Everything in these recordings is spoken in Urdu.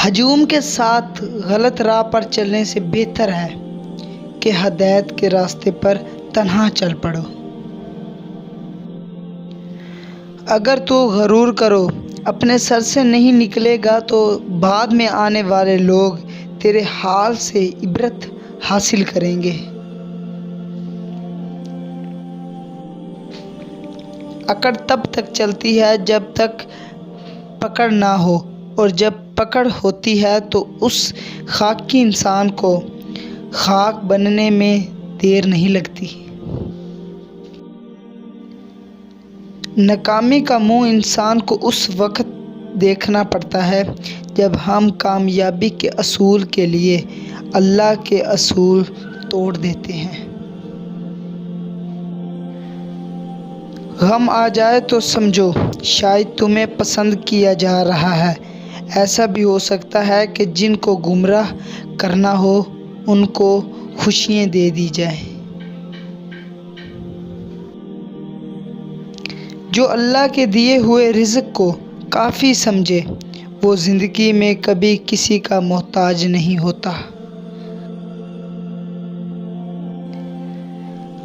ہجوم کے ساتھ غلط راہ پر چلنے سے بہتر ہے کہ ہدایت کے راستے پر تنہا چل پڑو۔ اگر تو غرور کرو اپنے سر سے نہیں نکلے گا تو بعد میں آنے والے لوگ تیرے حال سے عبرت حاصل کریں گے۔ اکڑ تب تک چلتی ہے جب تک پکڑ نہ ہو، اور جب پکڑ ہوتی ہے تو اس خاکی انسان کو خاک بننے میں دیر نہیں لگتی۔ ناکامی کا منہ انسان کو اس وقت دیکھنا پڑتا ہے جب ہم کامیابی کے اصول کے لیے اللہ کے اصول توڑ دیتے ہیں۔ غم آ جائے تو سمجھو شاید تمہیں پسند کیا جا رہا ہے۔ ایسا بھی ہو سکتا ہے کہ جن کو گمراہ کرنا ہو ان کو خوشیاں دے دی جائیں۔ جو اللہ کے دیے ہوئے رزق کو کافی سمجھے وہ زندگی میں کبھی کسی کا محتاج نہیں ہوتا۔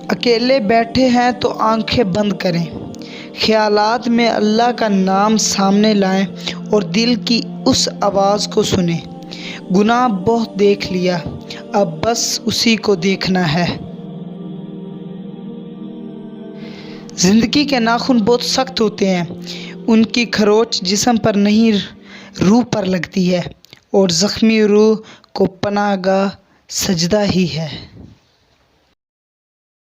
اکیلے بیٹھے ہیں تو آنکھیں بند کریں، خیالات میں اللہ کا نام سامنے لائیں اور دل کی اس آواز کو سنیں، گناہ بہت دیکھ لیا، اب بس اسی کو دیکھنا ہے۔ زندگی کے ناخن بہت سخت ہوتے ہیں، ان کی کھروچ جسم پر نہیں روح پر لگتی ہے، اور زخمی روح کو پناہ گاہ سجدہ ہی ہے۔